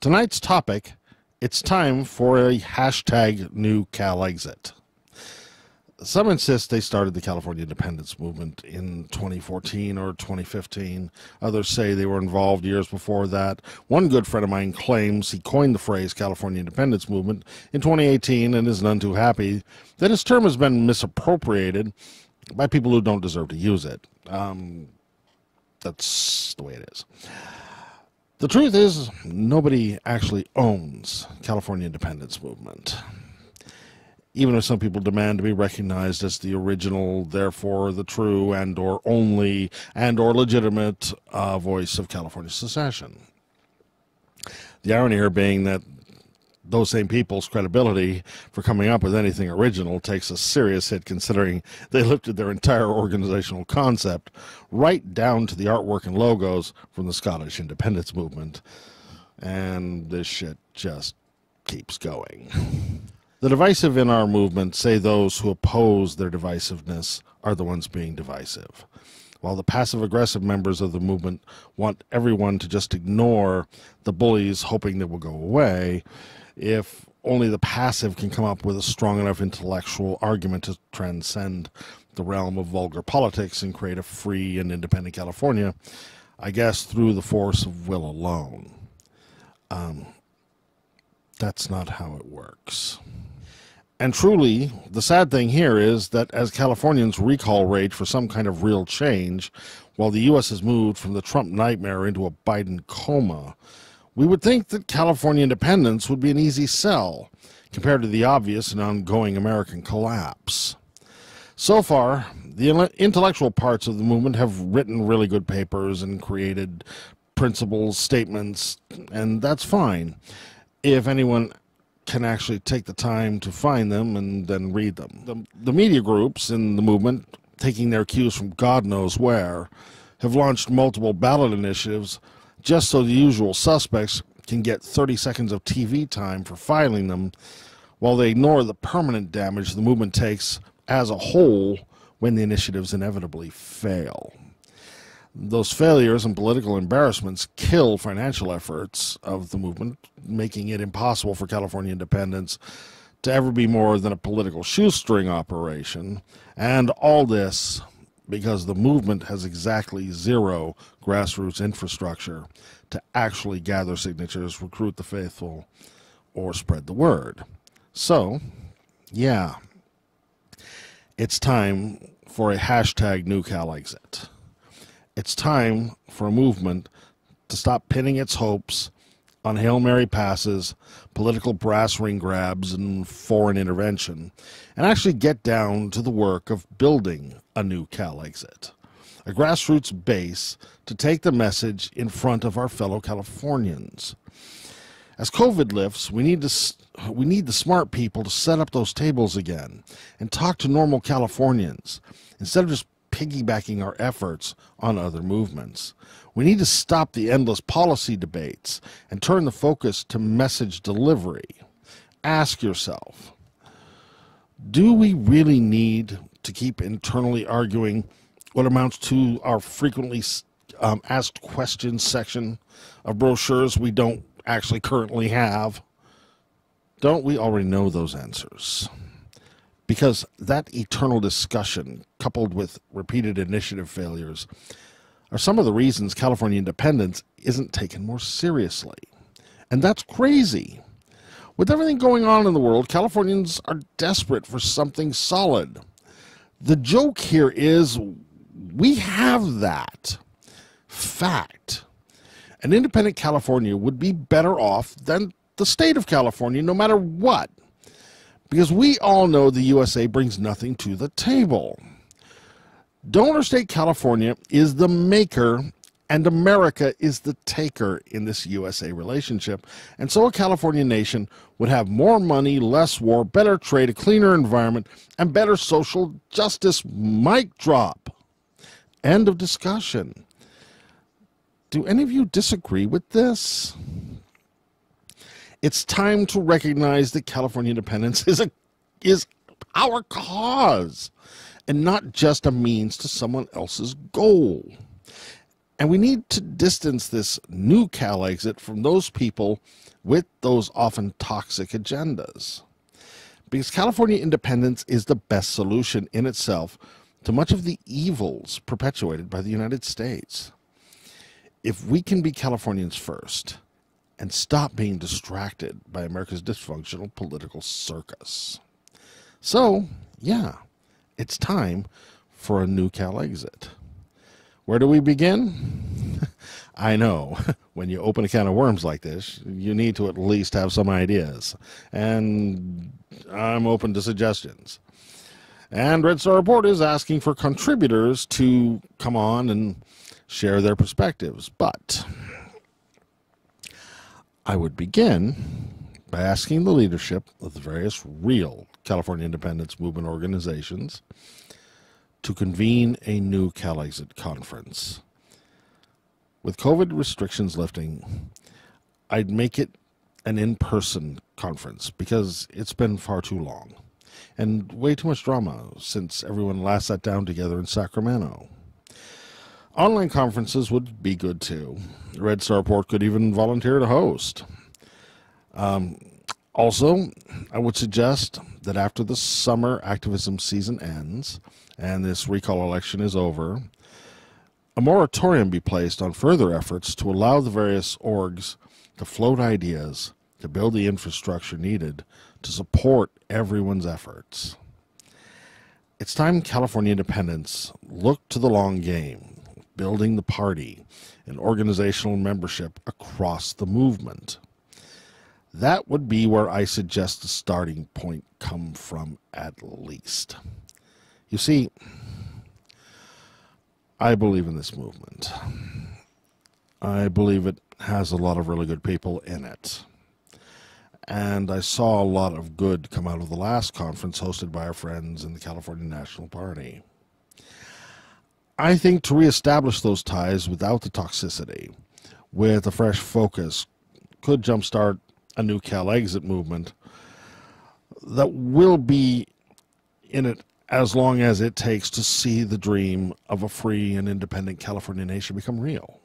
Tonight's topic, it's time for a hashtag NewCalExit. Some insist they started the California independence movement in 2014 or 2015. Others say they were involved years before that. One good friend of mine claims he coined the phrase California independence movement in 2018 and is none too happy that his term has been misappropriated by people who don't deserve to use it. That's the way it is. The truth is, nobody actually owns California independence movement. Even if some people demand to be recognized as the original, therefore the true and or only and or legitimate voice of California secession. The irony here being that those same people's credibility for coming up with anything original takes a serious hit, considering they lifted their entire organizational concept right down to the artwork and logos from the Scottish independence movement. And this shit just keeps going. The divisive in our movement say those who oppose their divisiveness are the ones being divisive, while the passive-aggressive members of the movement want everyone to just ignore the bullies, hoping they will go away. If only the passive can come up with a strong enough intellectual argument to transcend the realm of vulgar politics and create a free and independent California, I guess through the force of will alone. That's not how it works. And truly, the sad thing here is that as Californians recall rate for some kind of real change, while the U.S. has moved from the Trump nightmare into a Biden coma, we would think that California independence would be an easy sell compared to the obvious and ongoing American collapse. So far, the intellectual parts of the movement have written really good papers and created principles, statements, and that's fine if anyone can actually take the time to find them and then read them. The media groups in the movement, taking their cues from God knows where, have launched multiple ballot initiatives just so the usual suspects can get 30 seconds of TV time for filing them, while they ignore the permanent damage the movement takes as a whole when the initiatives inevitably fail. Those failures and political embarrassments kill financial efforts of the movement, making it impossible for California independence to ever be more than a political shoestring operation, and all this because the movement has exactly zero grassroots infrastructure to actually gather signatures, recruit the faithful, or spread the word. So, yeah, it's time for a hashtag NewCalExit. It's time for a movement to stop pinning its hopes on Hail Mary passes, political brass ring grabs, and foreign intervention, and actually get down to the work of building a new CalExit, a grassroots base to take the message in front of our fellow Californians. As COVID lifts, we need the smart people to set up those tables again and talk to normal Californians instead of just piggybacking our efforts on other movements. We need to stop the endless policy debates and turn the focus to message delivery. Ask yourself, do we really need to keep internally arguing what amounts to our frequently asked questions section of brochures we don't actually currently have? Don't we already know those answers? Because that eternal discussion, coupled with repeated initiative failures, are some of the reasons California independence isn't taken more seriously. And that's crazy. With everything going on in the world, Californians are desperate for something solid. The joke here is we have that. Fact. An independent California would be better off than the state of California, no matter what. Because we all know the USA brings nothing to the table. Donor state California is the maker and America is the taker in this USA relationship. And so a California nation would have more money, less war, better trade, a cleaner environment, and better social justice. Mic drop. End of discussion. Do any of you disagree with this? It's time to recognize that California independence is our cause and not just a means to someone else's goal. And we need to distance this NewCalExit from those people with those often toxic agendas. Because California independence is the best solution in itself to much of the evils perpetuated by the United States. If we can be Californians first and stop being distracted by America's dysfunctional political circus. So, yeah, it's time for a NewCalExit. Where do we begin? I know, when you open a can of worms like this, you need to at least have some ideas. And I'm open to suggestions. And Red Star Report is asking for contributors to come on and share their perspectives. But I would begin by asking the leadership of the various real California independence movement organizations to convene a NewCalExit conference. With COVID restrictions lifting, I'd make it an in-person conference because it's been far too long and way too much drama since everyone last sat down together in Sacramento. Online conferences would be good too. Red Star Report could even volunteer to host. Also, I would suggest that after the summer activism season ends and this recall election is over, a moratorium be placed on further efforts to allow the various orgs to float ideas to build the infrastructure needed to support everyone's efforts. It's time California independence looked to the long game, building the party and organizational membership across the movement. That would be where I suggest the starting point come from at least. You see, I believe in this movement. I believe it has a lot of really good people in it. And I saw a lot of good come out of the last conference hosted by our friends in the California National Party. I think to reestablish those ties without the toxicity, with a fresh focus, could jumpstart a NewCalExit movement that will be in it as long as it takes to see the dream of a free and independent California nation become real.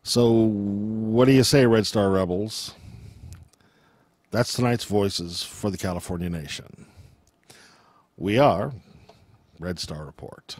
So what do you say, Red Star Rebels? That's tonight's voices for the California nation. We are Red Star Report.